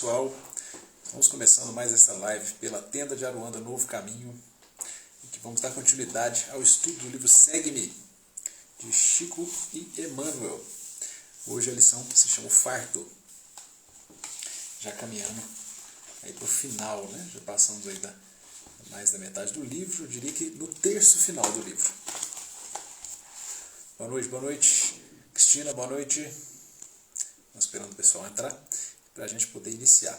pessoal, estamos começando mais essa live pela Tenda de Aruanda Novo Caminho, em que vamos dar continuidade ao estudo do livro Segue-me, de Chico e Emmanuel. Hoje a lição se chama O Fardo, já caminhando aí para o final, né? Já passamos aí mais da metade do livro, eu diria que no terço final do livro. Boa noite, Cristina, boa noite. Estamos esperando o pessoal entrar para a gente poder iniciar.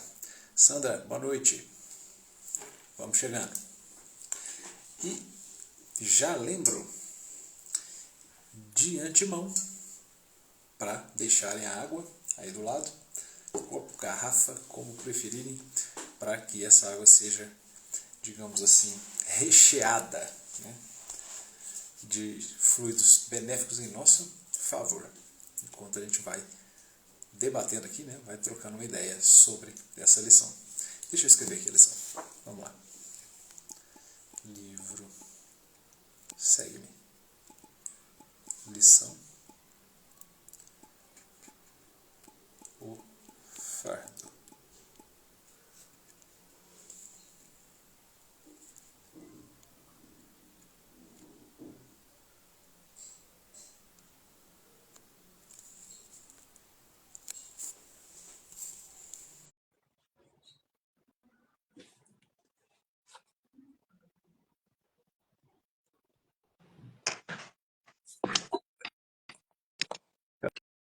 Sandra, boa noite. Vamos chegando. E já lembro de antemão para deixarem a água aí do lado, copo, garrafa, como preferirem, para que essa água seja, digamos assim, recheada, né, de fluidos benéficos em nosso favor. Enquanto a gente vai debatendo aqui, né, vai trocando uma ideia sobre essa lição. Deixa eu escrever aqui a lição. Vamos lá. Livro Segue-me. Lição O Fardo.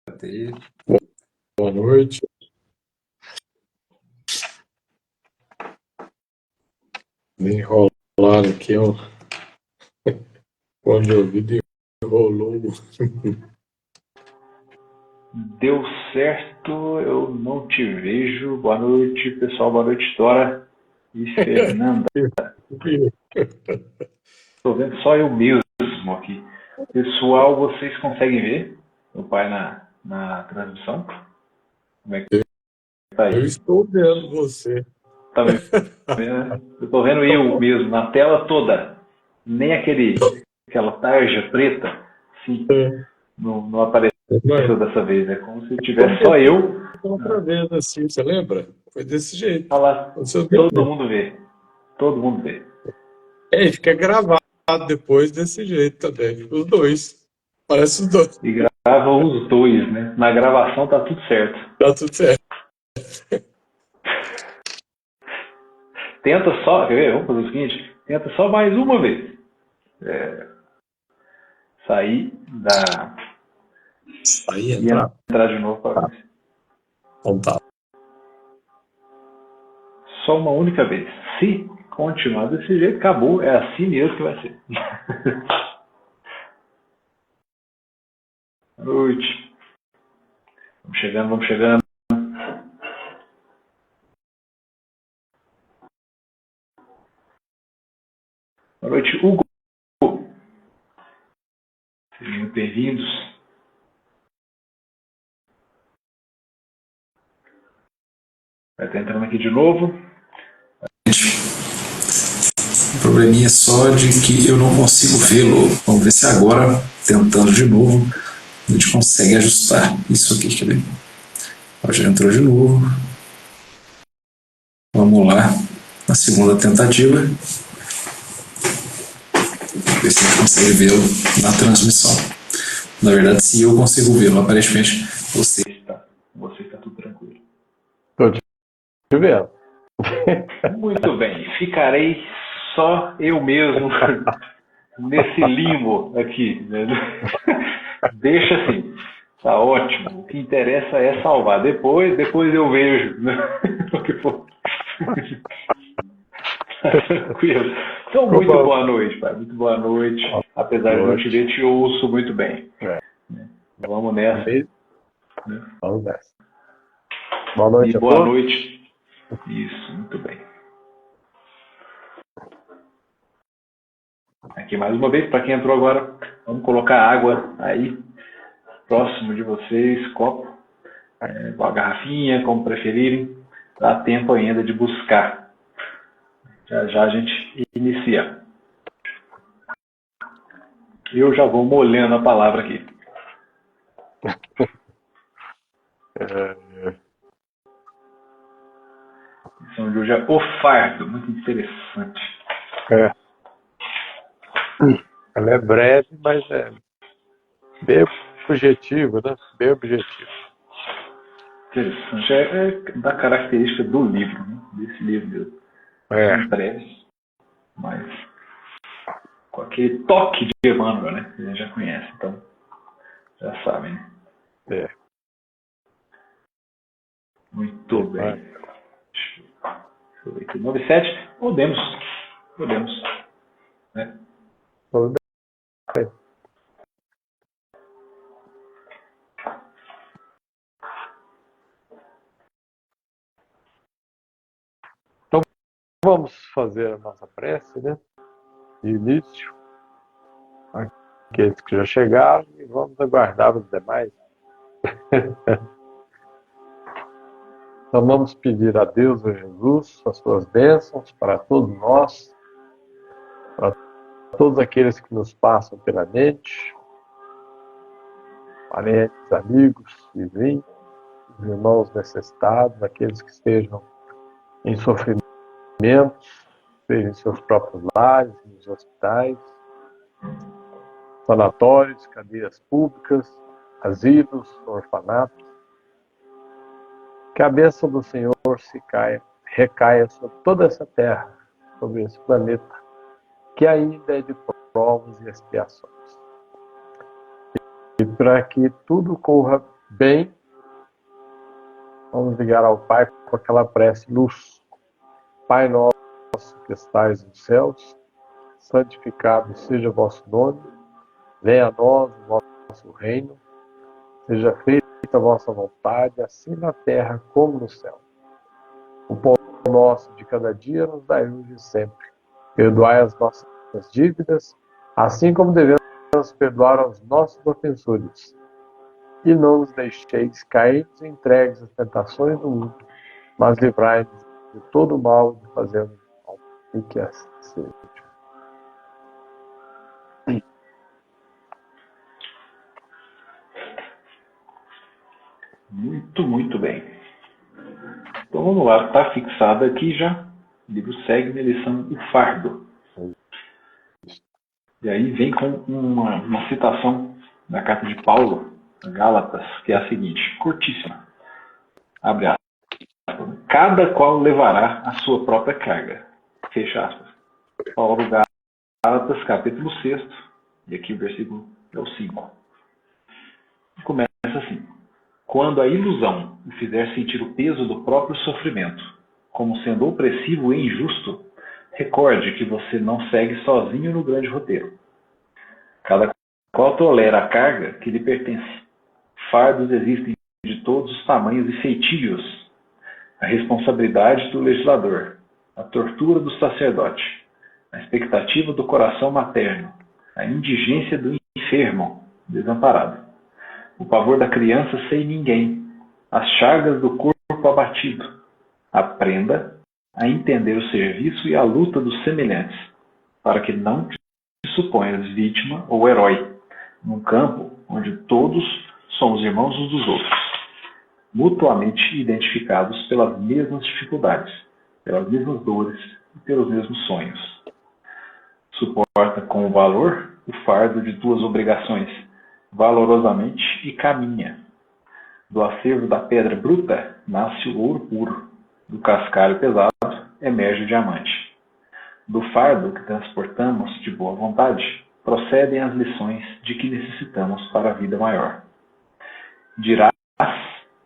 Cadê? Boa noite. Me enrolaram aqui, ó. Quando eu vi, enrolou. Deu certo, eu não te vejo. Boa noite, pessoal. Boa noite, Dora e Fernanda. Estou vendo só eu mesmo aqui. Pessoal, vocês conseguem ver o pai na transmissão? Como é que tá aí? Eu estou vendo você. Tá me vendo? Eu estou vendo eu mesmo, na tela toda. Nem aquela tarja preta, sim, não apareceu dessa vez, né? Como se tivesse só eu. Outra vez assim, você lembra? Foi desse jeito. Olha lá, todo mundo vê. Todo mundo vê. É, fica gravado depois desse jeito também. Os dois. Parece os dois. E grava os dois, né? Na gravação tá tudo certo. Tá tudo certo. Tenta só, quer ver? Vamos fazer o seguinte: tenta só mais uma vez. Sair Aí e entrar de novo para ver. Então tá. Só uma única vez. Se continuar desse jeito, acabou. É assim mesmo que vai ser. Boa noite. Vamos chegando. Boa noite, Hugo. Sejam muito bem-vindos. Vai estar entrando aqui de novo. O probleminha é só de que eu não consigo vê-lo. Vamos ver se agora, tentando de novo, a gente consegue ajustar isso aqui. Quer ver? Já entrou de novo. Vamos lá, na segunda tentativa. Ver se a gente consegue vê-lo na transmissão. Na verdade, se eu consigo vê-lo, aparentemente você está tudo tranquilo. Tô te vendo. Muito bem, ficarei só eu mesmo nesse limbo aqui. Né? Deixa assim, tá ótimo. O que interessa é salvar. Depois eu vejo, né? O que for. Tranquilo. Então, muito boa noite, pai. Muito boa noite. Apesar de não te ver, te ouço muito bem. Vamos nessa. Vamos nessa. Boa noite. E boa noite. Isso, muito bem. Aqui mais uma vez, para quem entrou agora, vamos colocar água aí, próximo de vocês, copo, com a garrafinha, como preferirem. Dá tempo ainda de buscar. Já a gente inicia. Eu já vou molhando a palavra aqui. A lição de hoje é o fardo, muito interessante. É. Ela é breve, mas é bem objetivo, né? Bem objetivo. Interessante. É da característica do livro, né? Desse livro mesmo. São breves, mas com aquele toque de Emmanuel, né? Que a gente já conhece, então já sabem, né? É. Muito bem. Deixa eu ver aqui. 97. Podemos. Né? Tudo bem. Então vamos fazer a nossa prece, né? De início. Aqueles que já chegaram, e vamos aguardar os demais. Então vamos pedir a Deus, a Jesus, as suas bênçãos para todos nós, para todos aqueles que nos passam pela mente, parentes, amigos, vizinhos, irmãos necessitados, aqueles que estejam em sofrimento, seja em seus próprios lares, nos hospitais, sanatórios, cadeias públicas, asilos, orfanatos. Que a bênção do Senhor recaia sobre toda essa terra, sobre esse planeta, que ainda é de provas e expiações. E para que tudo corra bem, vamos ligar ao Pai com aquela prece luz. Pai nosso que estais nos céus, santificado seja o vosso nome, venha a nós o vosso reino, seja feita a vossa vontade, assim na terra como no céu. O pão nosso de cada dia nos dai hoje e sempre. Perdoai as nossas dívidas, assim como devemos perdoar aos nossos ofensores. E não nos deixeis cair entregues às tentações do mundo, mas livrai-nos de todo o mal de fazermos mal, e que assim seja. Muito bem. Então vamos lá, está fixado aqui já. O livro segue na lição O Fardo. E aí vem com uma citação da carta de Paulo, a Gálatas, que é a seguinte, curtíssima. Abre aspas. Cada qual levará a sua própria carga. Fecha aspas. Paulo Gálatas, capítulo 6, e aqui o versículo é o 5. Começa assim. Quando a ilusão o fizer sentir o peso do próprio sofrimento, como sendo opressivo e injusto, recorde que você não segue sozinho no grande roteiro. Cada qual tolera a carga que lhe pertence. Fardos existem de todos os tamanhos e feitios. A responsabilidade do legislador, a tortura do sacerdote, a expectativa do coração materno, a indigência do enfermo, desamparado, o pavor da criança sem ninguém, as chagas do corpo abatido. Aprenda a entender o serviço e a luta dos semelhantes, para que não te suponhas vítima ou herói, num campo onde todos somos irmãos uns dos outros, mutuamente identificados pelas mesmas dificuldades, pelas mesmas dores e pelos mesmos sonhos. Suporta com valor o fardo de tuas obrigações, valorosamente, e caminha. Do acervo da pedra bruta nasce o ouro puro, do cascalho pesado emerge o diamante. Do fardo que transportamos de boa vontade procedem as lições de que necessitamos para a vida maior. Dirás,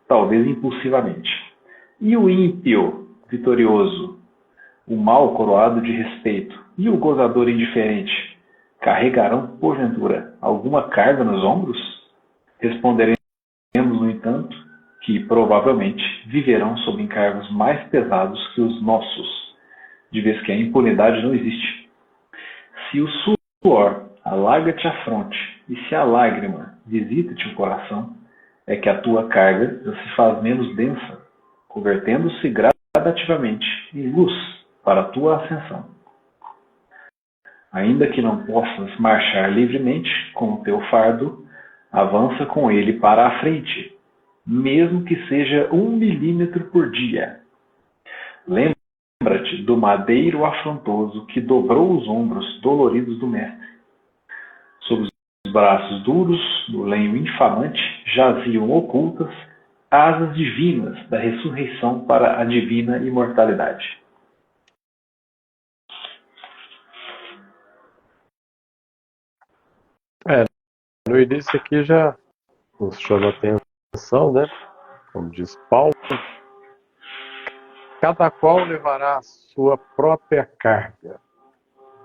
talvez impulsivamente, e o ímpio vitorioso, o mal coroado de respeito e o gozador indiferente carregarão, porventura, alguma carga nos ombros? Responderemos, no entanto, que, provavelmente, viverão sob encargos mais pesados que os nossos, de vez que a impunidade não existe. Se o suor alaga-te a fronte e se a lágrima visita-te o coração, é que a tua carga já se faz menos densa, convertendo-se gradativamente em luz para a tua ascensão. Ainda que não possas marchar livremente com o teu fardo, avança com ele para a frente, mesmo que seja 1 milímetro por dia. Lembra-te do madeiro afrontoso que dobrou os ombros doloridos do mestre. Sob os braços duros do lenho infamante jaziam ocultas asas divinas da ressurreição para a divina imortalidade. No início aqui já nos chama a atenção, né? Como diz Paulo, cada qual levará a sua própria carga.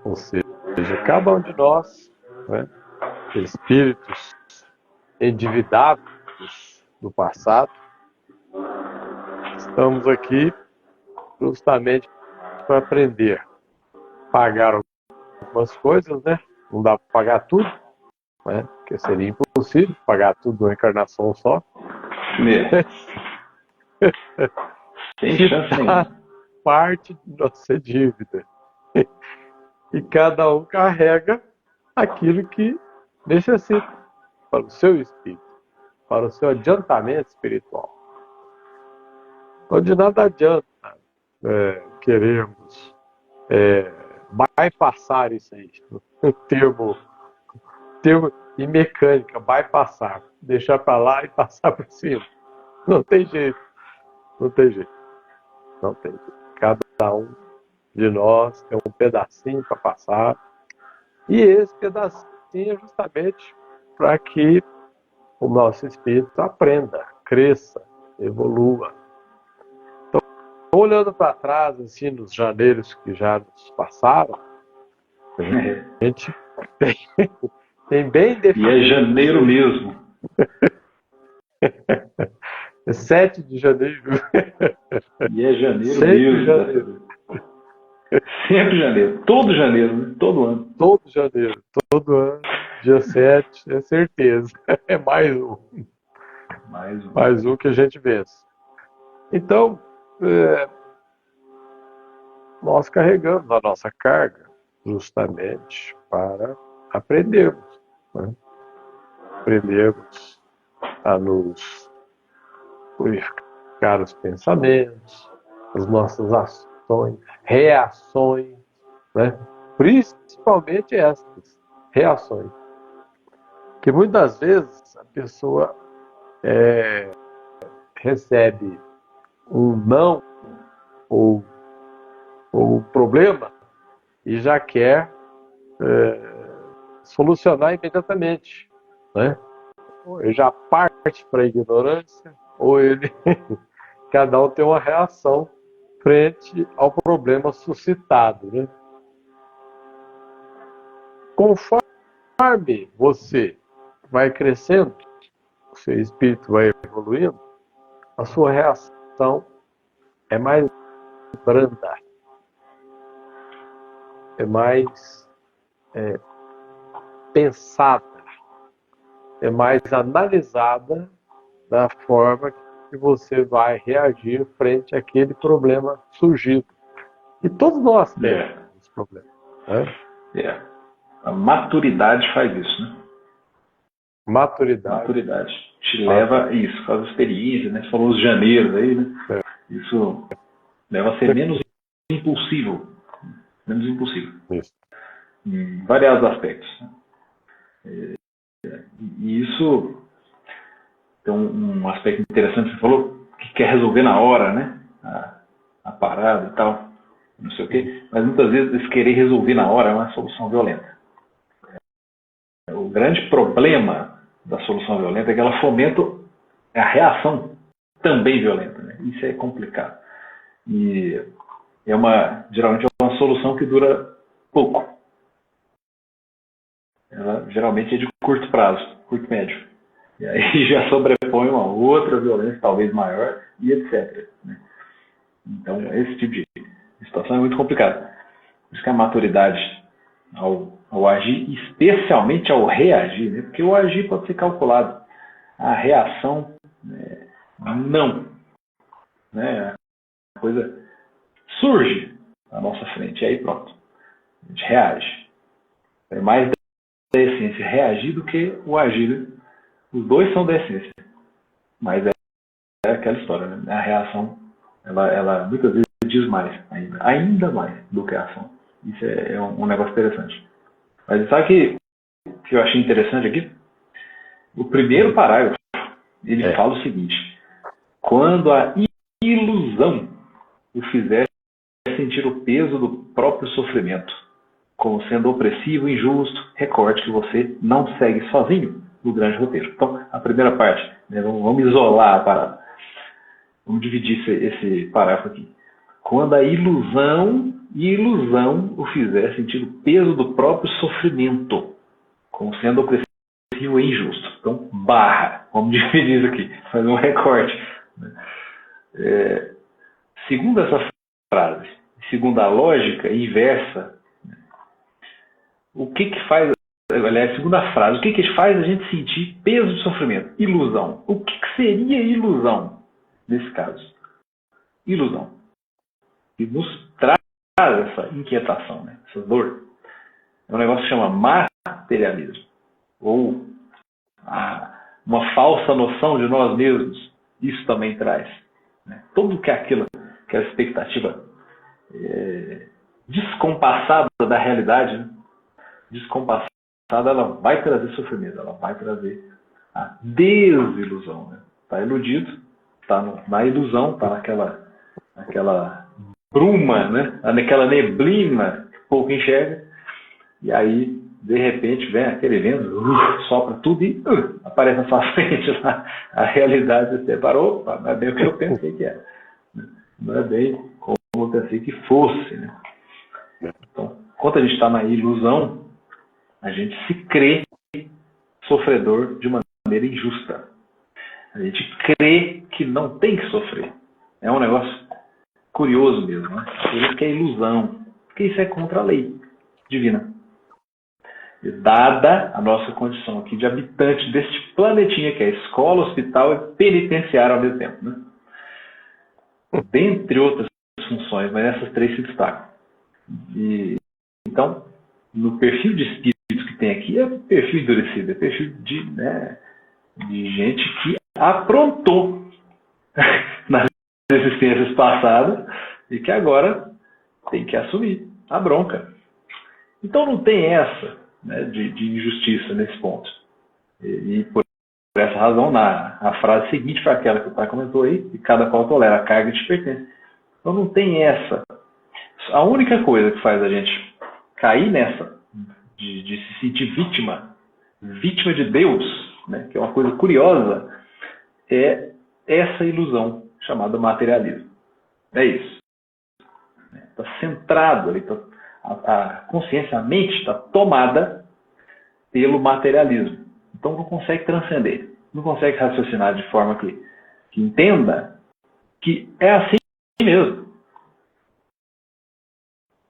Ou seja, cada um de nós, né, espíritos endividados do passado, estamos aqui justamente para aprender. Pagar algumas coisas, né? Não dá para pagar tudo, né? Porque seria impossível pagar tudo numa encarnação só. Sem chance nenhuma. Parte de nossa dívida. E cada um carrega aquilo que necessita para o seu espírito, para o seu adiantamento espiritual. Então, de nada adianta querermos bypassar isso aí. O termo em mecânica, bypassar. Deixar para lá e passar por cima. Não tem jeito. Não tem jeito. Não tem jeito. Cada um de nós tem um pedacinho para passar. E esse pedacinho é justamente para que o nosso espírito aprenda, cresça, evolua. Então, olhando para trás, assim, nos janeiros que já nos passaram, a gente tem bem definido. E é janeiro mesmo. É 7 de janeiro. E é janeiro Sempre mesmo. janeiro. Sempre janeiro. Todo janeiro, né? Todo ano. Todo janeiro. Todo ano. Dia 7, é certeza. É mais um. Mais um que a gente vence. Então, nós carregamos a nossa carga justamente para aprendermos. Né? Aprendermos a nos purificar os pensamentos, as nossas ações, reações, né? Principalmente essas reações. Que muitas vezes a pessoa recebe um não ou um problema e já quer solucionar imediatamente, né? Ou ele já parte para a ignorância, ou ele cada um tem uma reação frente ao problema suscitado, né? Conforme você vai crescendo, o seu espírito vai evoluindo, a sua reação é mais branda, é mais pensada, é mais analisada da forma que você vai reagir frente àquele problema surgido. E todos nós temos esse problema. Né? A maturidade faz isso, né? Maturidade. Te leva a isso, faz experiência, né? Você falou os janeiros aí, né? Isso leva a ser menos impulsivo. Menos impulsivo. Isso. Em variados aspectos. E isso tem um aspecto interessante que você falou, que quer resolver na hora, né? A parada e tal, não sei o quê. Mas muitas vezes esse querer resolver na hora é uma solução violenta. O grande problema da solução violenta é que ela fomenta a reação também violenta, né? Isso é complicado. E geralmente é uma solução que dura pouco. Ela geralmente é de curto prazo, curto médio. E aí já sobrepõe uma outra violência, talvez maior, e etc. Né? Então, esse tipo de situação é muito complicada. Por isso que a maturidade ao agir, especialmente ao reagir, né? Porque o agir pode ser calculado. A reação, não. Né? A coisa surge na nossa frente, e aí pronto. A gente reage. É mais da essência reagir do que o agir. Né? Os dois são da essência. Mas é aquela história, né? A reação, ela muitas vezes diz mais, ainda mais do que a ação. Isso é um negócio interessante. Mas sabe que eu achei interessante aqui? O primeiro parágrafo, ele fala o seguinte: quando a ilusão o fizer sentir o peso do próprio sofrimento, como sendo opressivo, injusto, recorte que você não segue sozinho no grande roteiro. Então, a primeira parte, né, vamos isolar a parada. Vamos dividir esse parágrafo aqui. Quando a ilusão o fizer sentir o peso do próprio sofrimento, como sendo opressivo e injusto. Então, vamos dividir isso aqui, fazer um recorte. Segundo essa frase, segundo a lógica inversa, o que faz, aliás, segundo a frase, o que faz a gente sentir peso de sofrimento? Ilusão. O que seria ilusão nesse caso? Ilusão. E nos traz essa inquietação, né? Essa dor. É um negócio que chama materialismo. Ou uma falsa noção de nós mesmos. Isso também traz. Né? Tudo que é aquela expectativa descompassada da realidade, né? Descompassada, ela vai trazer sofrimento, ela vai trazer a desilusão. Né? Está iludido, está na ilusão, está naquela bruma, né? Naquela neblina que pouco enxerga, e aí, de repente, vem aquele vento, sopra tudo e aparece na sua frente lá. A realidade se separou, não é bem o que eu pensei que era. Não é bem como eu pensei que fosse. Né? Então, quando a gente está na ilusão, a gente se crê sofredor de uma maneira injusta. A gente crê que não tem que sofrer. É um negócio curioso mesmo. Né? Por isso que é ilusão. Porque isso é contra a lei divina. E dada a nossa condição aqui de habitante deste planetinha, que é escola, hospital e penitenciário ao mesmo tempo. Né? Dentre outras funções, mas essas três se destacam. Então, no perfil de espírito que tem aqui, é perfil endurecido, é perfil de gente que aprontou nas existências passadas e que agora tem que assumir a bronca. Então não tem essa, né, de injustiça nesse ponto. E por essa razão, a frase seguinte foi aquela que o pai comentou aí, que cada qual tolera, a carga te pertence. Então não tem essa. A única coisa que faz a gente cair nessa, de se sentir vítima de Deus, né, que é uma coisa curiosa, é essa ilusão chamada materialismo. É isso. Está centrado ali, a consciência, a mente está tomada pelo materialismo. Então não consegue transcender, não consegue raciocinar de forma que entenda que é assim mesmo.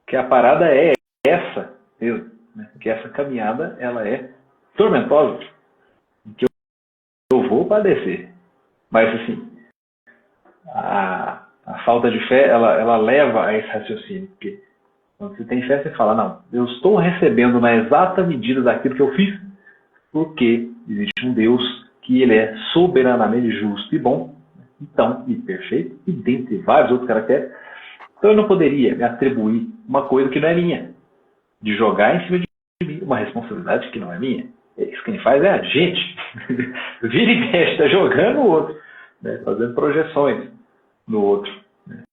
Que a parada é essa mesmo. Né? Que essa caminhada ela é tormentosa. Que eu vou padecer. Mas assim, a falta de fé ela leva a esse raciocínio. Porque quando você tem fé, você fala, não, eu estou recebendo na exata medida daquilo que eu fiz, porque existe um Deus que ele é soberanamente justo e bom, então, e perfeito, e dentre vários outros caracteres. Então eu não poderia me atribuir uma coisa que não é minha, de jogar em cima de mim uma responsabilidade que não é minha. Isso quem faz é a gente. Vira e mexe, está jogando o outro, né? Fazendo projeções no outro. Né?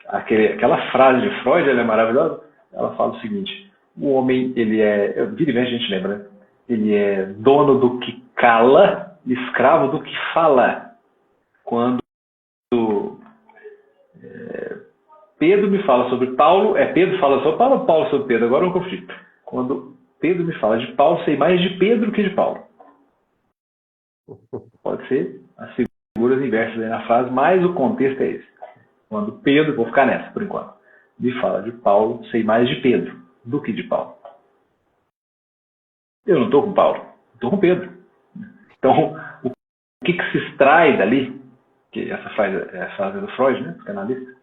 Aquela frase de Freud, ela é maravilhosa. Ela fala o seguinte: o homem, ele é, vira e mexe a gente lembra, né? Ele é dono do que cala, escravo do que fala. Quando Pedro me fala sobre Paulo, Pedro fala sobre Paulo ou Paulo sobre Pedro? Agora eu não confundi. Quando Pedro me fala de Paulo, sei mais de Pedro que de Paulo. Pode ser as figuras inversas aí na frase, mas o contexto é esse. Quando Pedro, vou ficar nessa por enquanto, me fala de Paulo, sei mais de Pedro do que de Paulo. Eu não estou com Paulo, estou com Pedro. Então, o que se extrai dali, que essa frase é a frase do Freud, né, psicanalista,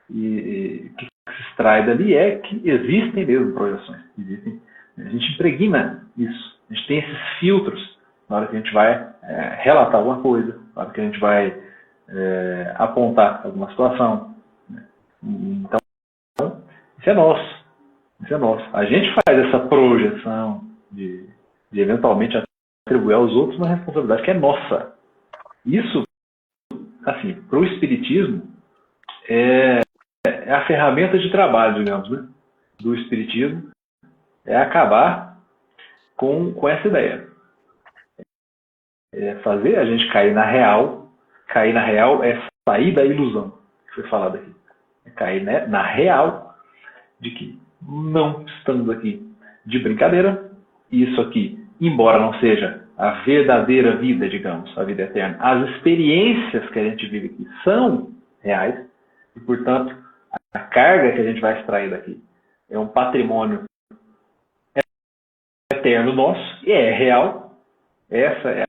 e o que se extrai dali é que existem mesmo projeções. A gente impregna isso. A gente tem esses filtros na hora que a gente vai relatar alguma coisa, na hora que a gente vai apontar alguma situação. Então, isso é nosso. Isso é nosso. A gente faz essa projeção de eventualmente atribuir aos outros uma responsabilidade que é nossa. Isso, assim, para o espiritismo, é a ferramenta de trabalho, digamos, né, do espiritismo, é acabar com essa ideia. É fazer a gente cair na real. Cair na real é sair da ilusão que foi falado aqui. É cair, né, na real de que não estamos aqui de brincadeira. Isso aqui, embora não seja a verdadeira vida, digamos, a vida eterna, as experiências que a gente vive aqui são reais e, portanto, a carga que a gente vai extrair daqui é um patrimônio eterno nosso e é real. Essa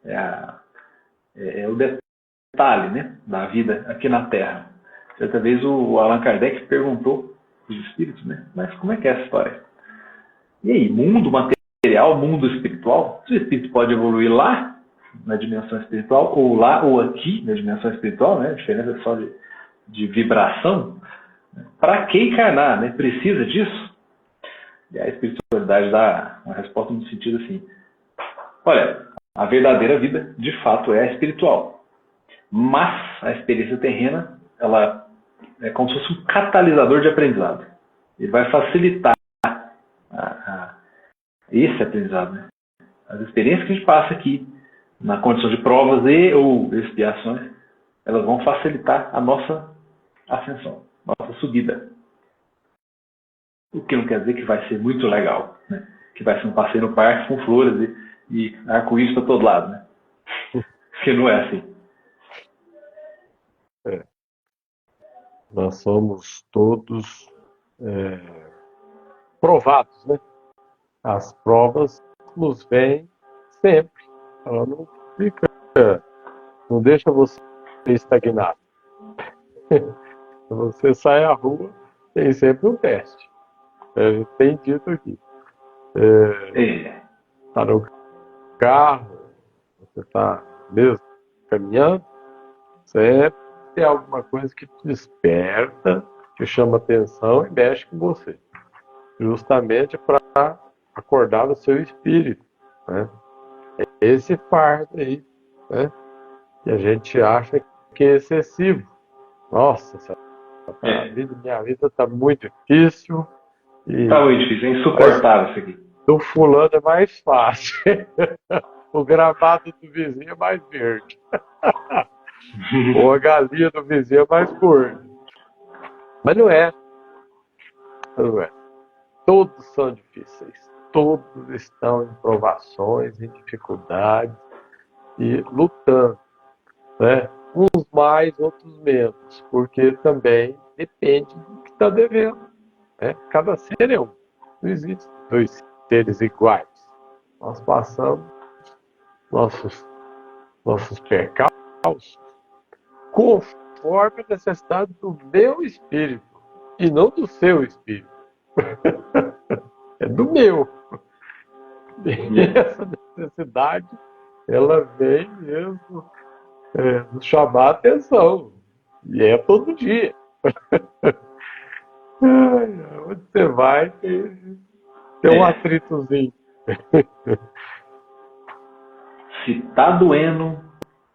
é o detalhe, né, da vida aqui na Terra. Certa vez o Allan Kardec perguntou para os espíritos, né, mas como é que é essa história? E aí, mundo material, mundo espiritual? O espírito pode evoluir lá, na dimensão espiritual, ou lá ou aqui, na dimensão espiritual, né? A diferença é só de vibração. Para que encarnar? Né? Precisa disso? E a espiritualidade dá uma resposta no sentido assim: olha, a verdadeira vida, de fato, é a espiritual. Mas a experiência terrena, ela é como se fosse um catalisador de aprendizado. Ele vai facilitar esse aprendizado, né? As experiências que a gente passa aqui, na condição de provas e ou expiações, elas vão facilitar a nossa ascensão, nossa subida. O que não quer dizer que vai ser muito legal, né? Que vai ser um passeio no parque com flores e arco-íris para todo lado, né? Porque não é assim. Nós somos todos provados, né? As provas nos vêm sempre. Ela não fica, não deixa você estagnado. Você sai à rua, tem sempre um teste. Tem dito aqui. Está no carro, você está mesmo caminhando, sempre tem alguma coisa que te desperta, te chama atenção e mexe com você. Justamente para acordar o seu espírito, né? Esse fardo aí, né? Que a gente acha que é excessivo. Nossa, minha vida está muito difícil. Está muito difícil, é insuportável isso aqui. Do fulano é mais fácil. O gramado do vizinho é mais verde. Ou a galinha do vizinho é mais gorda. Mas não é. Não é. Todos são difíceis. Todos estão em provações, em dificuldades e lutando, né? Uns mais, outros menos, porque também depende do que está devendo, né? Cada ser é um. Não existe dois seres iguais. Nós passamos nossos percalços conforme a necessidade do meu espírito e não do seu espírito. É do meu. E essa necessidade, ela vem mesmo nos chamar a atenção. E é todo dia. Onde você vai, tem um atritozinho. Se tá doendo,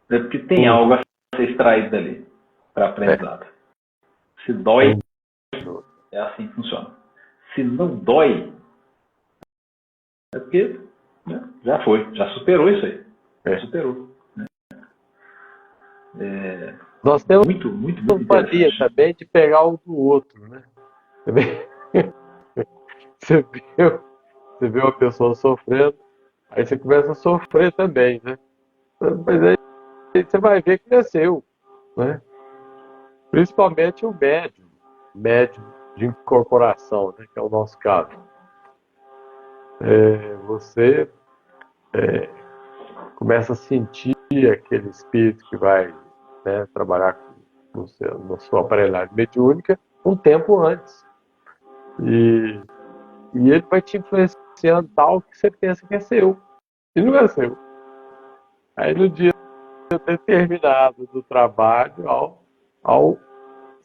é porque tem algo a ser extraído dali para aprendizado. Se dói, é assim que funciona. Se não dói, é porque, né, já foi, já superou isso aí. Já superou. Né? Nós temos muito mania também de pegar um do outro, né? Você vê uma pessoa sofrendo, aí você começa a sofrer também, né? Mas aí você vai ver que não é seu, né? Principalmente o médium de incorporação, né? Que é o nosso caso. Você começa a sentir aquele espírito que vai, né, trabalhar na sua aparelhagem mediúnica um tempo antes. E ele vai te influenciando tal que você pensa que é seu. E não é seu. Aí no dia determinado do trabalho, ao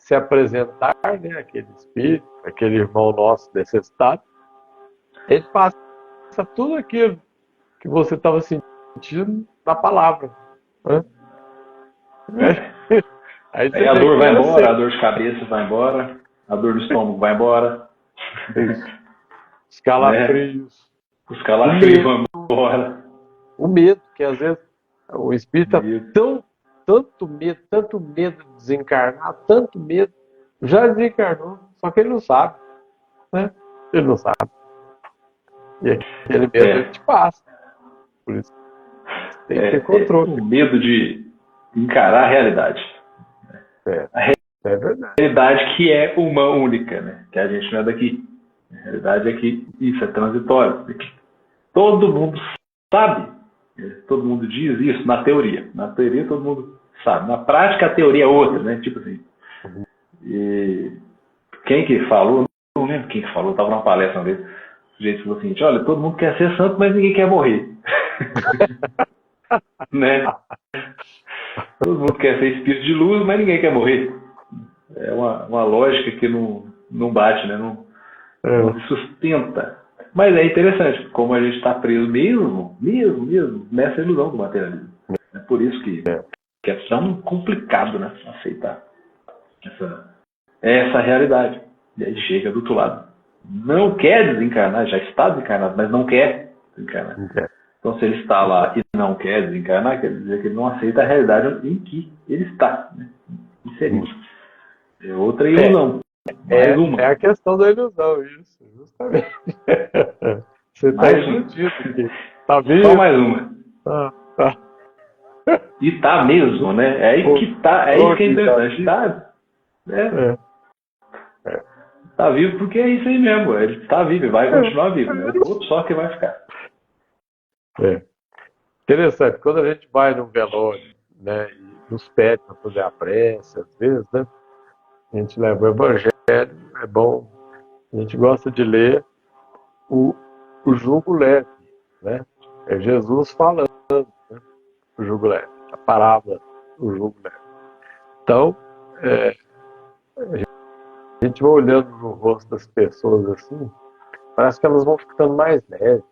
se apresentar, né, aquele espírito, aquele irmão nosso necessitado, ele passa tudo aquilo que você estava sentindo na palavra. Né? Aí a dor vai embora, a dor de cabeça vai embora, a dor do estômago vai embora. Os calafrios. Os calafrios vão embora. O medo, que às vezes o espírito está tanto medo de desencarnar, tanto medo, já desencarnou, só que ele não sabe. Né? Ele não sabe. E aquele medo ele te passa. Por isso tem que ter controle. O medo de encarar a realidade. É verdade. A realidade que é uma única, né? Que a gente não é daqui. A realidade é que isso é transitório. Todo mundo sabe. Todo mundo diz isso na teoria. Na teoria todo mundo sabe. Na prática a teoria é outra, né? Tipo assim. E quem que falou? Não lembro quem que falou. Estava numa palestra uma vez. O jeito falou assim: olha, todo mundo quer ser santo, mas ninguém quer morrer. Né? Todo mundo quer ser espírito de luz, mas ninguém quer morrer. É uma lógica que não bate, né? Não se sustenta. Mas é interessante, como a gente está preso mesmo nessa ilusão do materialismo. É por isso que é tão complicado, né? Aceitar essa realidade. E aí chega do outro lado. Não quer desencarnar, já está desencarnado, mas não quer desencarnar. Então, se ele está lá e não quer desencarnar, quer dizer que ele não aceita a realidade em que ele está, né? Inserido. É outra ilusão. É a questão da ilusão, isso, justamente. Você está iludido aqui. Tá vivo? Só mais uma. E tá mesmo, né? É aí que tá, é isso que é interessante. Tá vivo porque é isso aí mesmo. Ele tá vivo, vai continuar vivo. É o outro só que vai ficar. Interessante, quando a gente vai num velório, né, e nos pede para fazer a prece, às vezes, né, a gente leva o evangelho, é bom, a gente gosta de ler o jugo leve, né, é Jesus falando, né, o jugo leve, a parábola do jugo leve. Então, a gente vai olhando no rosto das pessoas assim, parece que elas vão ficando mais leves,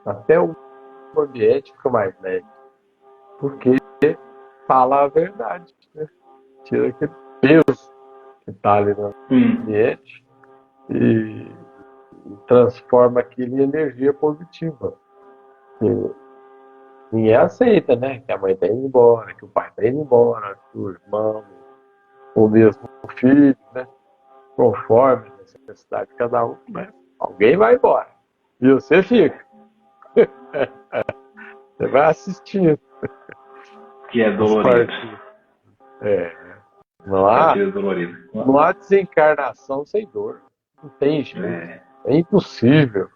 até o ambiente fica mais leve, porque fala a verdade, né? Tira aquele peso que está ali no ambiente e transforma aquilo em energia positiva. E ninguém aceita, né? Que a mãe está indo embora, que o pai está indo embora, que o irmão, ou mesmo o filho, né? Conforme a necessidade de cada um, né? Alguém vai embora e você fica. Você vai assistindo. Que é dolorido. Não há desencarnação sem dor. Não tem jeito. É impossível.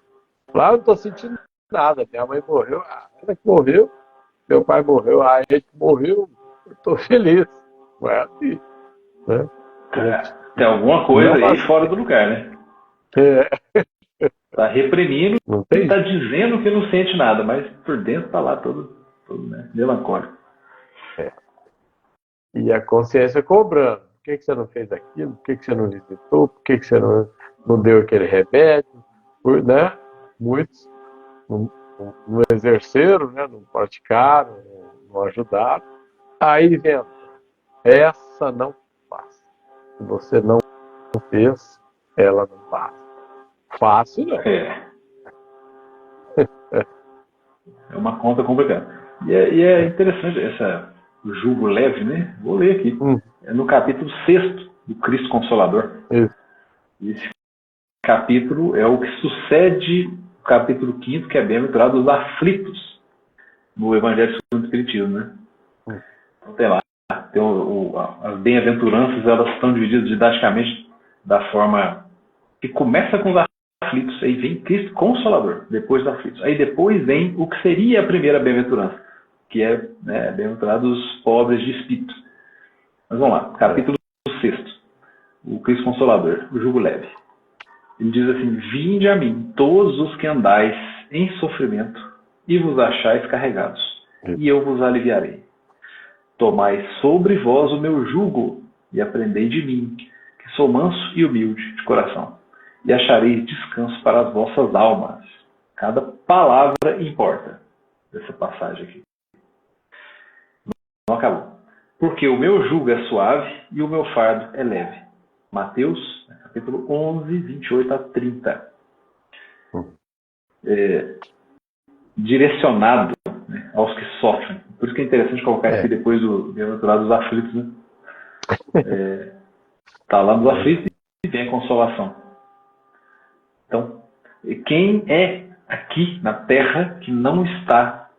Lá eu não estou sentindo nada. Minha mãe morreu. Ela que morreu. Meu pai morreu. A gente morreu. Eu estou feliz. Não é assim. Né? Tem alguma coisa aí fora do lugar, né? Tá reprimindo e tá dizendo que não sente nada, mas por dentro tá lá todo né, melancólico. E a consciência cobrando. Por que você não fez aquilo? Por que você não visitou? Por que você não deu aquele remédio? Né? Muitos não exerceram, né? Não praticaram, não ajudaram. Aí vem, essa não passa. Se você não fez, ela não passa. Fácil não. É uma conta complicada. E é interessante o jugo leve, né? Vou ler aqui. É no capítulo 6 do Cristo Consolador. Esse capítulo é o que sucede o capítulo 5, que é bem-aventurado os aflitos no Evangelho segundo o Espiritismo, né? Então tem lá, tem as bem-aventuranças, elas estão divididas didaticamente da forma que começa com os aflitos, aí vem Cristo Consolador, depois dos aflitos. Aí depois vem o que seria a primeira bem-aventurança, que é bem-aventurados os pobres de espírito. Mas vamos lá, capítulo 6, o Cristo Consolador, o jugo leve. Ele diz assim: vinde a mim, todos os que andais em sofrimento, e vos achais carregados, e eu vos aliviarei. Tomai sobre vós o meu jugo, e aprendei de mim, que sou manso e humilde de coração, e achareis descanso para as vossas almas. Cada palavra importa dessa passagem aqui. Não acabou. Porque o meu jugo é suave e o meu fardo é leve. Mateus, capítulo 11, 28 a 30. Direcionado, né, aos que sofrem. Por isso que é interessante colocar aqui depois do bem-aventurado dos aflitos. Né? Tá lá nos aflitos e vem a consolação. Então, quem é aqui na Terra que não está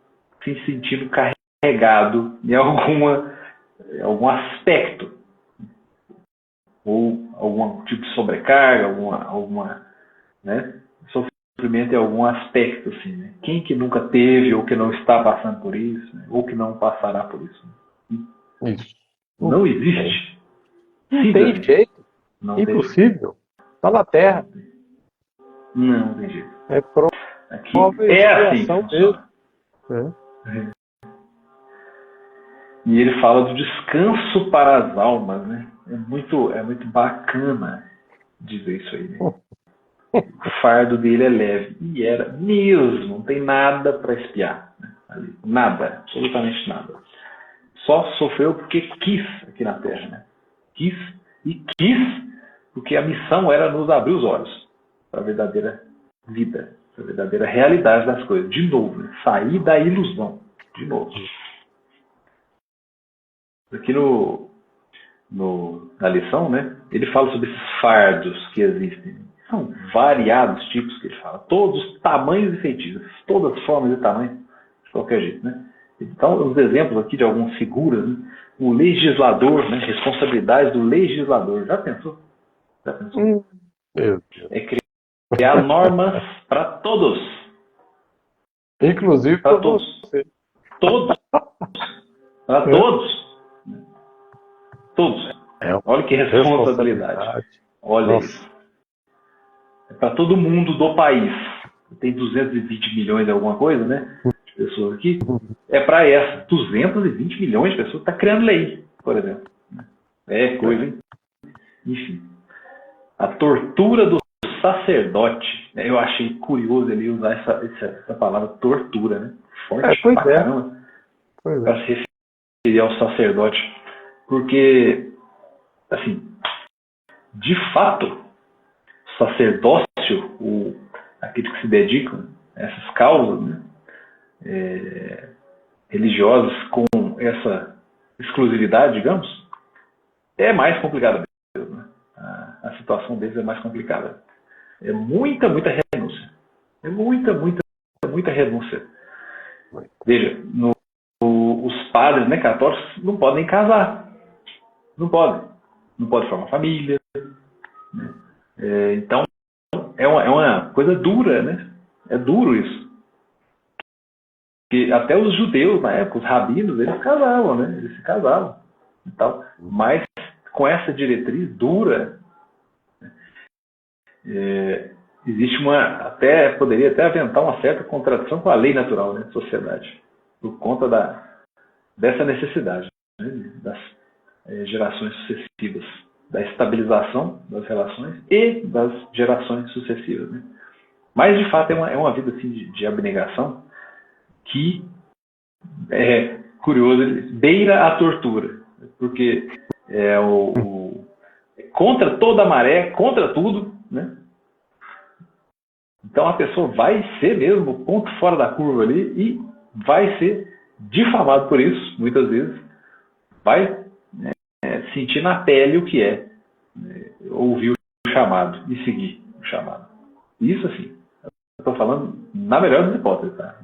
se sentindo carregado em algum aspecto, ou algum tipo de sobrecarga, alguma né, sofrimento em algum aspecto, assim, né? Quem que nunca teve, ou que não está passando por isso, né? Ou que não passará por isso? Isso. Não existe. Não tem jeito. Não impossível. Está na Terra. Não tem jeito. É prova aqui é assim mesmo. E ele fala do descanso para as almas, né? É muito bacana dizer isso aí, né? O fardo dele é leve. E era mesmo, não tem nada para espiar. Né? Ali. Nada, absolutamente nada. Só sofreu porque quis aqui na Terra. Né? Quis porque a missão era nos abrir os olhos para a verdadeira vida, para a verdadeira realidade das coisas. De novo, né? Sair da ilusão. De novo. Aqui na lição, né, ele fala sobre esses fardos que existem. São variados tipos que ele fala. Todos os tamanhos e feitiços. Todas as formas e tamanhos. De qualquer jeito. Né? Então, os exemplos aqui de algumas figuras. Né? O legislador, né, responsabilidade do legislador. Já pensou? É criar normas para todos. Inclusive para todos. Todos. Para todos. Todos. Olha que responsabilidade. Olha isso. É para todo mundo do país. Tem 220 milhões de alguma coisa, né? De pessoas aqui. É para essa. 220 milhões de pessoas. Está criando lei, por exemplo. É coisa, hein? Enfim. A tortura do sacerdote. Eu achei curioso ele usar essa palavra tortura, né? Forte pra caramba. Para se referir ao sacerdote. Porque, assim, de fato, o sacerdócio, aqueles que se dedicam a essas causas, né, religiosas com essa exclusividade, digamos, é mais complicada mesmo. Né? A situação deles é mais complicada. É muita renúncia. É muita renúncia. Veja, os padres, né, católicos não podem casar. Não pode formar família. Né? Então, é uma coisa dura, né? É duro isso. Porque até os judeus, na época, os rabinos, eles casavam, né? Eles se casavam. E tal. Mas, com essa diretriz dura, existe até poderia até aventar uma certa contradição com a lei natural, né, da sociedade. Por conta dessa necessidade, né, das gerações sucessivas, da estabilização das relações e das gerações sucessivas. Né? Mas, de fato, é uma vida assim, de abnegação que, é curioso, beira a tortura. Porque contra toda a maré, contra tudo, né? Então a pessoa vai ser mesmo o ponto fora da curva ali e vai ser difamado por isso, muitas vezes. Vai sentir na pele o que é ouvir o chamado e seguir o chamado. Isso, assim, eu estou falando na melhor das hipóteses, tá?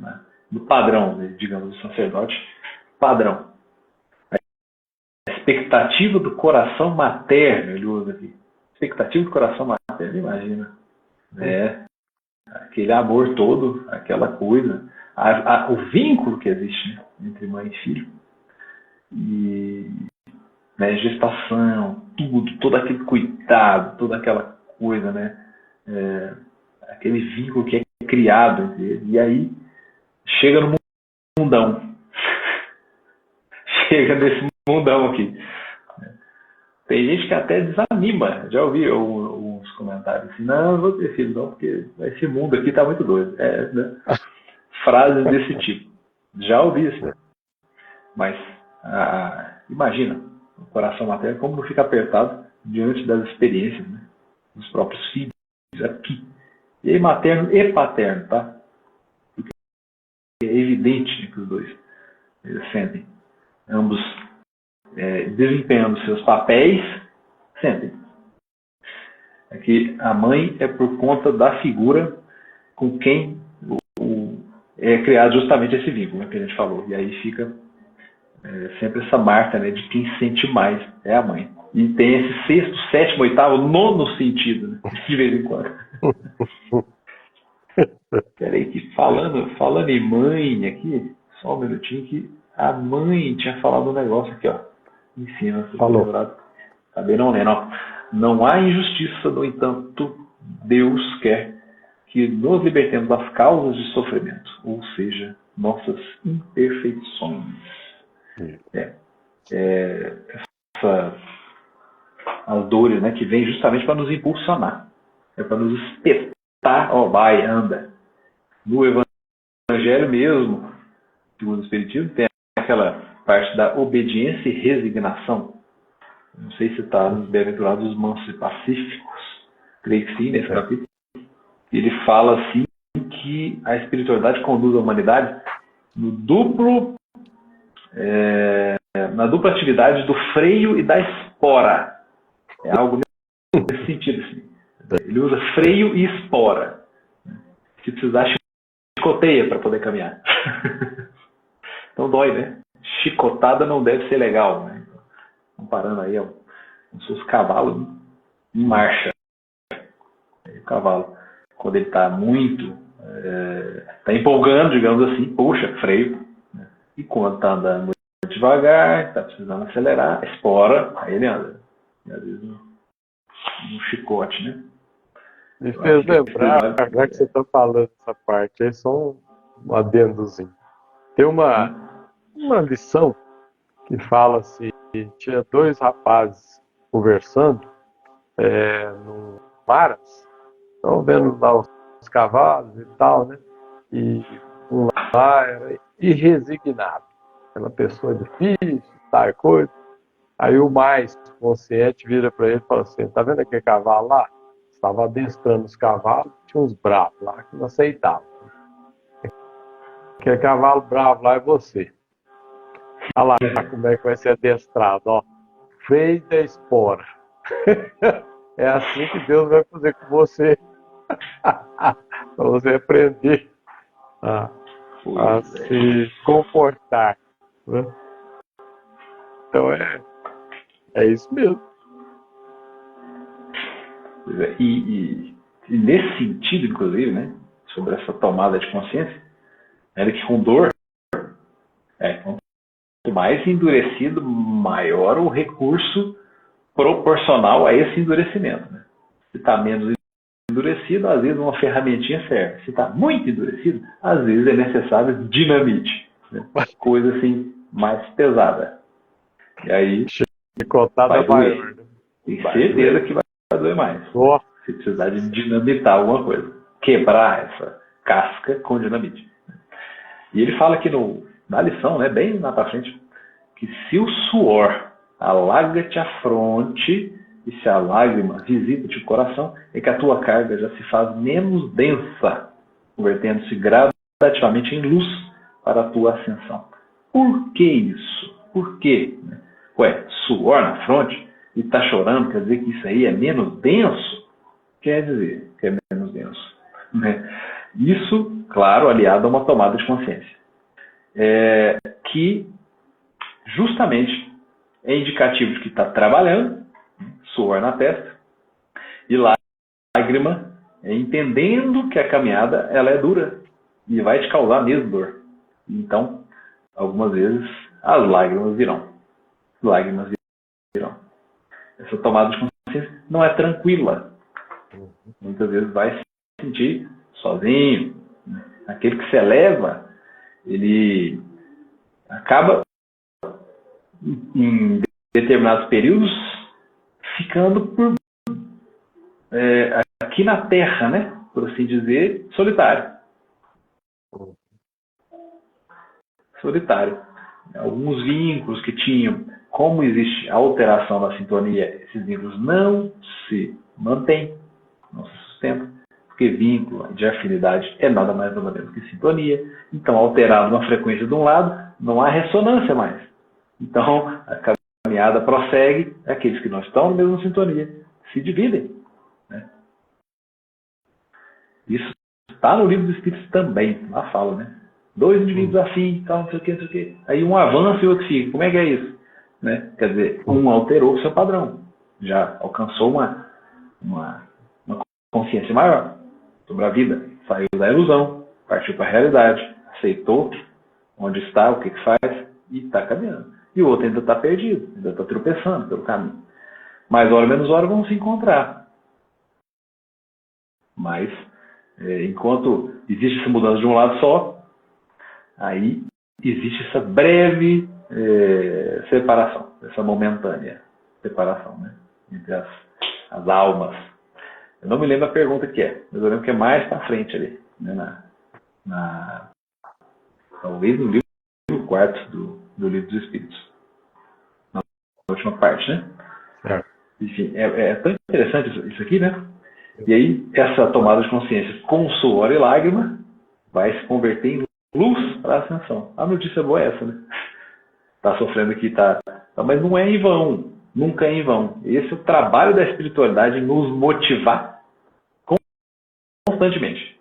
Do padrão, digamos, do sacerdote padrão. A expectativa do coração materno, ele usa aqui. Expectativa do coração materno, imagina. Aquele amor todo, aquela coisa, o vínculo que existe, né, entre mãe e filho. E gestação, todo aquele cuidado, toda aquela coisa, né? Aquele vínculo que é criado entre eles. E aí, chega no mundão. Chega nesse mundão aqui. Tem gente que até desanima. Já ouvi uns comentários assim, não, eu vou ter filho não, porque esse mundo aqui tá muito doido. Né? Frases desse tipo. Já ouvi assim. Mas imagina, o coração materno como não fica apertado diante das experiências, né, dos próprios filhos aqui. E aí materno e paterno, tá? Porque é evidente que os dois eles sentem. Ambos desempenhando seus papéis, sentem. É que a mãe é por conta da figura com quem é criado justamente esse vínculo, né, que a gente falou. E aí fica sempre essa marca, né, de quem sente mais é a mãe. E tem esse sexto, sétimo, oitavo, nono sentido, né, de vez em quando. Peraí, que falando em mãe aqui, só um minutinho, que a mãe tinha falado um negócio aqui, ó, em cima. Falou. Acabei não lendo, ó. Não há injustiça, no entanto, Deus quer que nos libertemos das causas de sofrimento, ou seja, nossas imperfeições. As dores, né, que vêm justamente para nos impulsionar, para nos espetar, vai, anda. No Evangelho mesmo, segundo o Espiritismo, tem aquela parte da obediência e resignação. Não sei se está nos Bem-aventurados dos Mansos e Pacíficos, creio que sim, nesse capítulo. Ele fala assim que a espiritualidade conduz a humanidade na dupla atividade do freio e da espora. É algo nesse sentido. Assim. Ele usa freio e espora. Se precisar, chicoteia para poder caminhar. Então dói, né? Chicotada não deve ser legal. Né? Comparando aí com seus cavalos em marcha. O cavalo, quando ele está muito, está empolgando, digamos assim, puxa, freio. Né? E quando está andando muito devagar, está precisando acelerar, espora, aí ele anda. E às vezes um chicote, né? Me fez lembrar, já que você está falando essa parte, aí só um adendozinho. Tem uma lição que fala assim, tinha dois rapazes conversando no Maras, estão vendo lá os cavalos e tal, né? E um lá era irresignado, aquela pessoa difícil, tal coisa. Aí o mais consciente vira para ele e fala assim, tá vendo aquele cavalo lá? Estava adestrando os cavalos, tinha uns bravos lá que não aceitavam. Aquele cavalo bravo lá é você. Olha lá como é que vai ser adestrado, ó. Freio da espora. É assim que Deus vai fazer com você. Para você aprender a se comportar. Né? Então é isso mesmo. E nesse sentido, inclusive, né, sobre essa tomada de consciência, era que com dor, quanto mais endurecido, maior o recurso proporcional a esse endurecimento. Né? Se está menos endurecido, às vezes uma ferramentinha serve. Se está muito endurecido, às vezes é necessário dinamite. Né? Coisa assim, mais pesada. E aí, vai doer. Tem certeza que vai doer mais. Se precisar de dinamitar alguma coisa. Quebrar essa casca com dinamite. E ele fala aqui na lição, né, bem lá para frente, que se o suor alaga-te a fronte e se a lágrima visita-te o coração, é que a tua carga já se faz menos densa, convertendo-se gradativamente em luz para a tua ascensão. Por que isso? Por quê? Suor na fronte e está chorando, quer dizer que isso aí é menos denso? Quer dizer que é menos denso. Né? Isso, claro, aliado a uma tomada de consciência. Que justamente é indicativo de que está trabalhando, suor na testa, e lágrima, entendendo que a caminhada ela é dura e vai te causar mesmo dor. Então, algumas vezes, as lágrimas virão. Essa tomada de consciência não é tranquila. Muitas vezes vai se sentir sozinho. Aquele que se eleva, ele acaba, em determinados períodos, ficando aqui na Terra, né? Por assim dizer, solitário. Solitário. Alguns vínculos que tinham, como existe a alteração da sintonia, esses vínculos não se mantêm, não se sustentam, porque vínculo de afinidade é nada mais nada menos que sintonia. Então, alterado uma frequência de um lado, não há ressonância mais. Então, a caminhada prossegue, aqueles que não estão na mesma sintonia se dividem. Né? Isso está no livro dos Espíritos também, lá fala, né? 2 indivíduos assim, tal, não sei o que, não sei o que. Aí um avança e o outro fica. Como é que é isso? Né? Quer dizer, um alterou o seu padrão. Já alcançou uma consciência maior sobre a vida. Saiu da ilusão, partiu para a realidade, aceitou onde está, o que faz e está caminhando. E o outro ainda está perdido, ainda está tropeçando pelo caminho. Mais hora menos hora vão se encontrar. Mas, enquanto existe essa mudança de um lado só, aí existe essa breve separação, essa momentânea separação, né, entre as almas. Eu não me lembro a pergunta que é, mas eu lembro que é mais para frente ali, né, talvez no livro 4 do Livro dos Espíritos, na última parte, né? Enfim, é tão interessante isso aqui, né? E aí, essa tomada de consciência com suor e lágrima vai se converter em luz para a ascensão. A notícia boa é essa, né? Está sofrendo aqui, mas não é em vão. Nunca é em vão. Esse é o trabalho da espiritualidade, em nos motivar constantemente.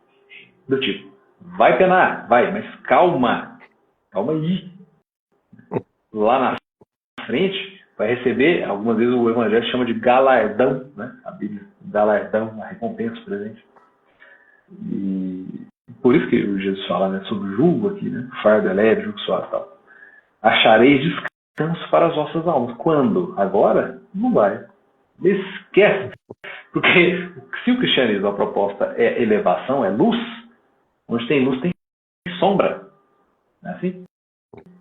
Do tipo, vai penar, vai, mas calma. Calma aí. Lá na frente, vai receber, algumas vezes o Evangelho chama de galardão, né? A Bíblia, galardão, a recompensa presente. E por isso que o Jesus fala, né, sobre o jugo aqui, né? Fardo é leve, jugo suave e tal. Achareis descanso para as vossas almas. Quando? Agora? Não vai. Esquece. Porque se o cristianismo, a proposta é elevação, é luz, onde tem luz tem sombra. Não é assim?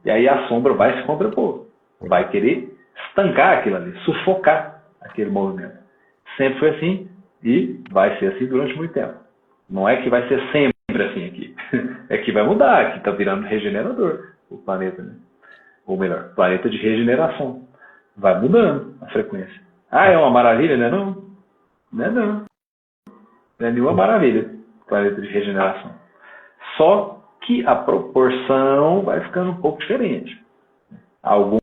E aí a sombra vai se contrapor. Vai querer estancar aquilo ali, sufocar aquele movimento. Sempre foi assim e vai ser assim durante muito tempo. Não é que vai ser sempre assim aqui. É que vai mudar, que está virando regenerador o planeta, né? Ou melhor, planeta de regeneração. Vai mudando a frequência. Ah, é uma maravilha, né? Não. Não é não. Não é nenhuma maravilha, planeta de regeneração. Só que a proporção vai ficando um pouco diferente. Alguns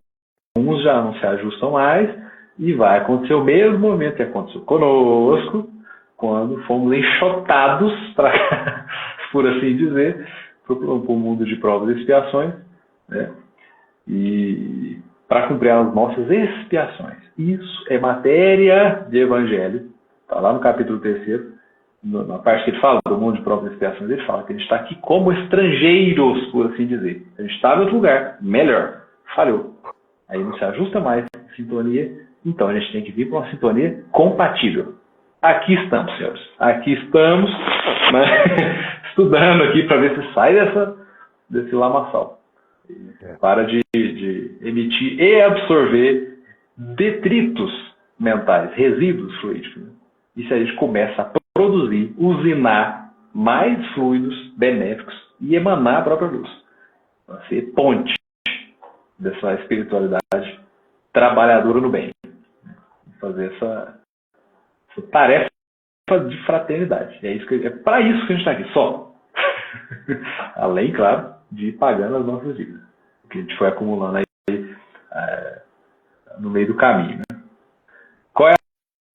já não se ajustam mais e vai acontecer o mesmo momento que aconteceu conosco, quando fomos enxotados, por assim dizer, para o mundo de provas e expiações, né? E para cumprir as nossas expiações. Isso é matéria de Evangelho. Está lá no capítulo 3º, na parte que ele fala do mundo de provas e expiações, ele fala que a gente está aqui como estrangeiros, por assim dizer. A gente está em outro lugar, melhor, falhou. Aí não se ajusta mais a sintonia, então a gente tem que vir para uma sintonia compatível. Aqui estamos, senhores. Aqui estamos, né? Estudando aqui para ver se sai desse lamaçal. Para de emitir e absorver detritos mentais, resíduos fluídicos. E se a gente começa a produzir, usinar mais fluidos benéficos e emanar a própria luz. Para ser ponte dessa espiritualidade trabalhadora no bem. Fazer essa tarefa de fraternidade. É para isso que a gente está aqui, só. Além, claro, de ir pagando as nossas dívidas. Que a gente foi acumulando aí no meio do caminho. Né? Qual é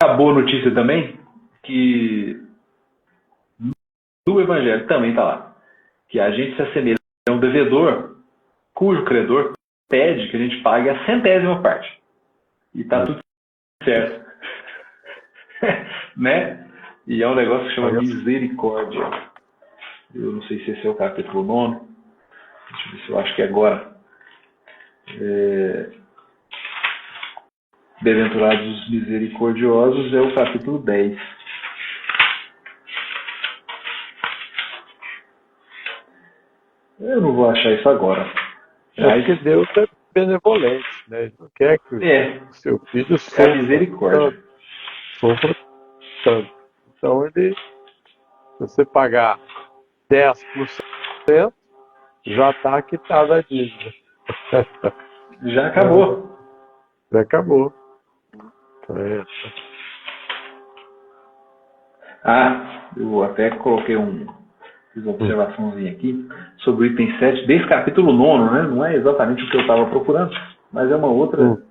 a boa notícia também? Que no Evangelho também está lá. Que a gente se assemelha a um devedor cujo credor pede que a gente pague a 100ª parte. E está tudo certo. Né? E é um negócio que chama misericórdia. Eu não sei se esse é o capítulo 9. Deixa eu ver se eu acho que é agora. Bem-aventurados os misericordiosos é o capítulo 10. Eu não vou achar isso agora. Mas que Deus é benevolente. né? Ele não quer que o seu filho É a misericórdia. sofra tanto. Então, se você pagar 10%, já está quitada a dívida. Já acabou. Já acabou. Eu até coloquei fiz uma observaçãozinha aqui sobre o item 7 desse capítulo 9, né? Não é exatamente o que eu estava procurando, mas é uma outra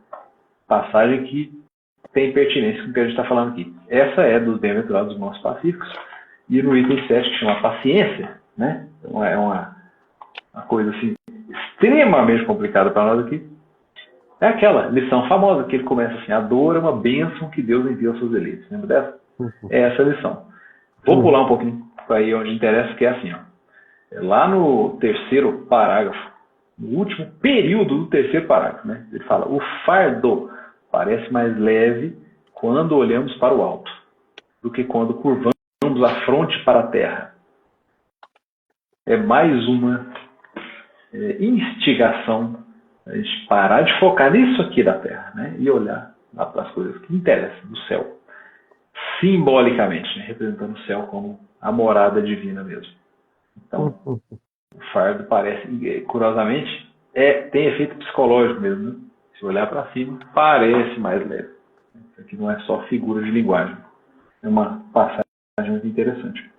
passagem que tem pertinência com o que a gente está falando aqui. Essa é dos bem-aventurados irmãos pacíficos, e no item 7, que chama paciência, né? Então é uma coisa assim extremamente complicada para nós aqui. É aquela lição famosa que ele começa assim: a dor é uma bênção que Deus envia aos seus eleitos. Lembra dessa? É essa a lição. Vou pular um pouquinho para aí onde interessa, que é assim, ó. Lá no terceiro parágrafo, no último período do terceiro parágrafo, né? Ele fala: o fardo parece mais leve quando olhamos para o alto do que quando curvamos a fronte para a terra. É mais uma instigação a gente parar de focar nisso aqui da terra, né? E olhar lá para as coisas que interessam do céu. Simbolicamente, né? Representando o céu como a morada divina mesmo. Então, o fardo parece, curiosamente, tem efeito psicológico mesmo, né? Se olhar para cima, parece mais leve. Isso aqui não é só figura de linguagem. É uma passagem muito interessante.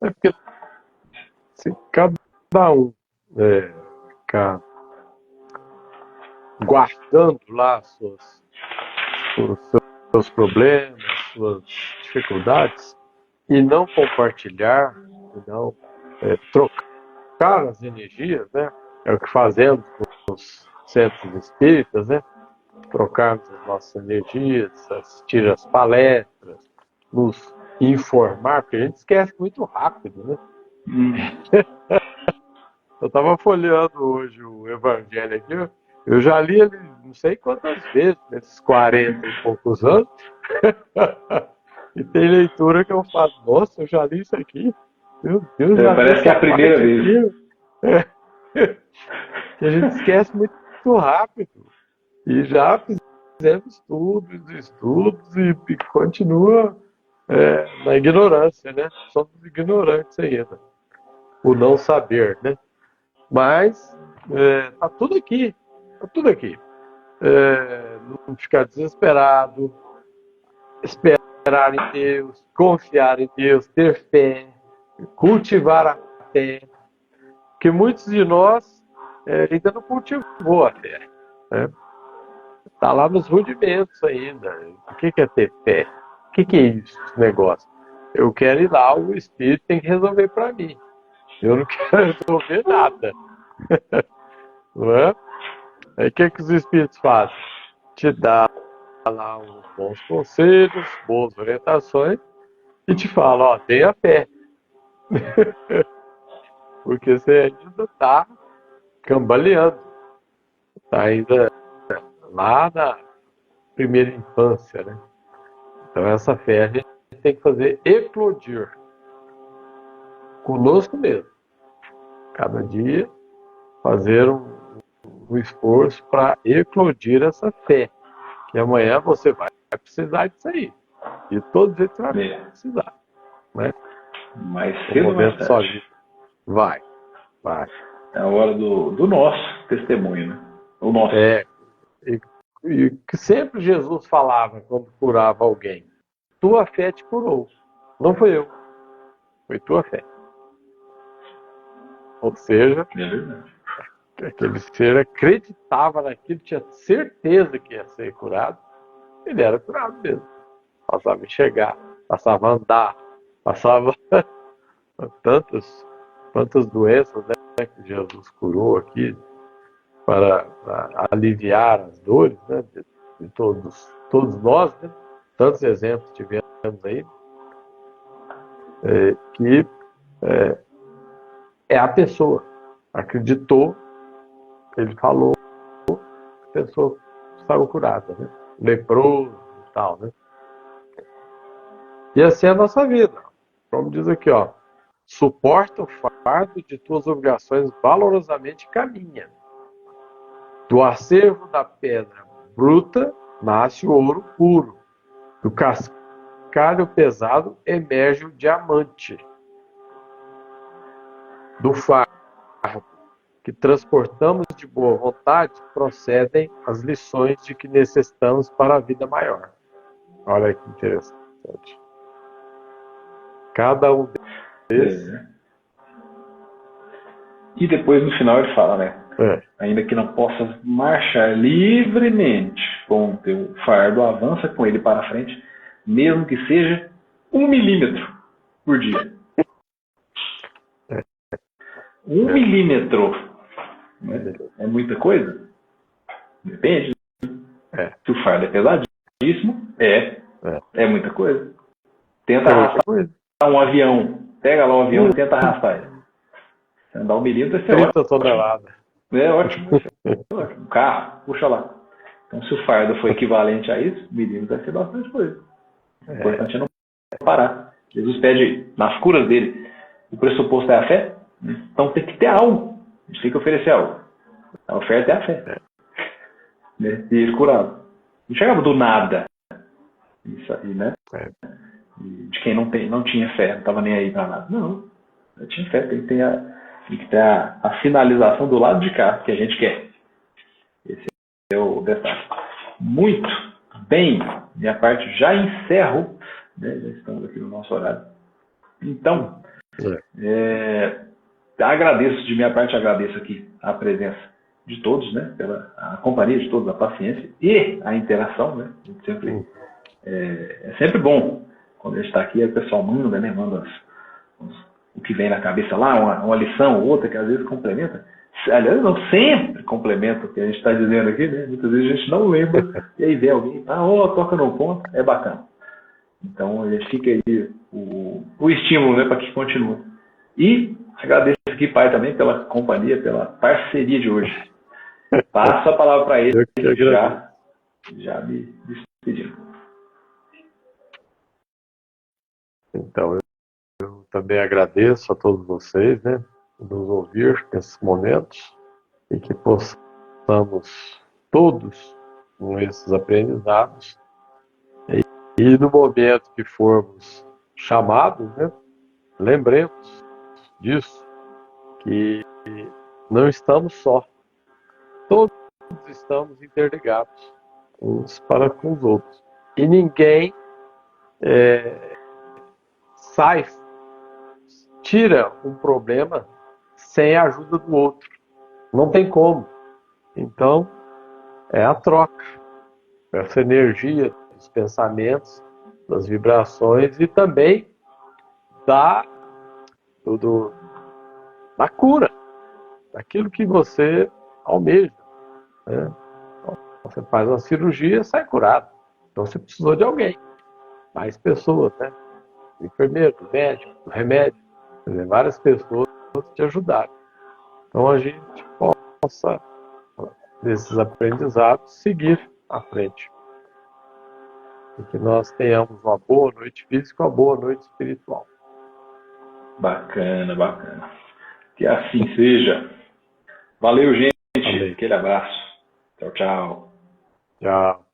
É porque se cada um ficar guardando lá os seus problemas, suas dificuldades, e não compartilhar, e não trocar as energias, né? É o que fazemos com os centros espíritas, né? Trocarmos as nossas energias, assistir as palestras, nos informar, porque a gente esquece muito rápido, né? Eu estava folheando hoje o Evangelho aqui, eu já li ele não sei quantas vezes, nesses 40 e poucos anos, e tem leitura que eu falo: nossa, eu já li isso aqui, meu Deus, já parece que é a primeira vez. Que a gente esquece muito rápido, e já fizemos estudos e continua na ignorância, né? Somos ignorantes ainda, o não saber, né? Mas tá tudo aqui, não ficar desesperado, esperar em Deus, confiar em Deus, ter fé, cultivar a fé, que muitos de nós ainda não cultivou a fé, né? Está lá nos rudimentos ainda. O que é ter fé? O que é isso, esse negócio? Eu quero ir lá, o Espírito tem que resolver para mim. Eu não quero resolver nada. Não é? Aí o que os Espíritos fazem? Te dá lá uns bons conselhos, boas orientações, e te fala: ó, tenha fé. Porque você ainda está cambaleando. Está ainda lá na primeira infância, né? Então essa fé a gente tem que fazer eclodir conosco mesmo. Cada dia fazer um esforço para eclodir essa fé. Que amanhã você vai precisar disso aí. E todo jeito você vai precisar. Né? Mais cedo ou mais tarde. Vai. É a hora do nosso testemunho, né? O nosso. E que sempre Jesus falava quando curava alguém: tua fé te curou. Não foi eu. Foi tua fé. Ou seja, aquele ser acreditava naquilo, tinha certeza que ia ser curado, ele era curado mesmo. Passava a enxergar, passava a andar, passava tantas doenças, né, que Jesus curou aqui para aliviar as dores, né, de todos nós, né? Tantos exemplos tivemos aí, que a pessoa acreditou, ele falou, a pessoa estava curada, né? Leproso e tal, né? E assim é a nossa vida. Como diz aqui, ó: suporta o fardo de tuas obrigações valorosamente e caminha. Do acervo da pedra bruta nasce o ouro puro. Do cascalho pesado emerge o diamante. Do fardo que transportamos de boa vontade procedem as lições de que necessitamos para a vida maior. Olha que interessante. Cada um desses. E depois no final ele fala, né? Ainda que não possa marchar livremente com o teu fardo, avança com ele para frente, mesmo que seja 1 milímetro por dia. 1 milímetro, né? É muita coisa? Depende. Se o fardo é pesadíssimo, é muita coisa. Tenta arrastar um avião. Pega lá o avião e tenta arrastar ele. Se andar 1 milímetro, é 30 toneladas. É ótimo. Um carro, puxa lá. Então, se o fardo for equivalente a isso, 1 milímetro vai ser bastante coisa. O importante é não parar. Jesus pede, nas curas dele, o pressuposto é a fé. Então tem que ter algo. A gente tem que oferecer algo. A oferta é a fé. Né? E ele curava. Não chegava do nada. Isso aí, né? De quem não tinha fé, não estava nem aí para nada. Não. Eu tinha fé. Tem que ter a finalização do lado de cá que a gente quer. Esse é o detalhe. Muito bem. Minha parte já encerro. Né? Já estamos aqui no nosso horário. Então, agradeço, de minha parte, agradeço aqui a presença de todos, né? A companhia de todos, a paciência e a interação, né? É sempre bom quando a gente está aqui, o pessoal manda, né? Manda o que vem na cabeça lá, uma lição ou outra que às vezes complementa. Aliás, não sempre complementa o que a gente está dizendo aqui, né? Muitas vezes a gente não lembra e aí vê alguém, toca no ponto, é bacana. Então, a gente fica aí o estímulo, né, para que continue. E agradeço aqui, pai, também pela companhia, pela parceria de hoje. Passo a palavra para ele, já me despedindo. Então, eu também agradeço a todos vocês, né, por nos ouvir nesses momentos e que possamos todos, com esses aprendizados, e no momento que formos chamados, né, lembremos disso, que não estamos só. Todos estamos interligados uns para com os outros. E ninguém tira um problema sem a ajuda do outro. Não tem como. Então, é a troca. Essa energia dos pensamentos, das vibrações e também da cura, daquilo que você almeja. Né? Você faz uma cirurgia e sai curado. Então você precisou de alguém, mais pessoas, né? O enfermeiro, o médico, o remédio, quer dizer, várias pessoas te ajudaram. Então a gente possa, desses aprendizados, seguir à frente. E que nós tenhamos uma boa noite física, uma boa noite espiritual. Bacana, bacana. Que assim seja. Valeu, gente. Valeu. Aquele abraço. Tchau, tchau. Tchau.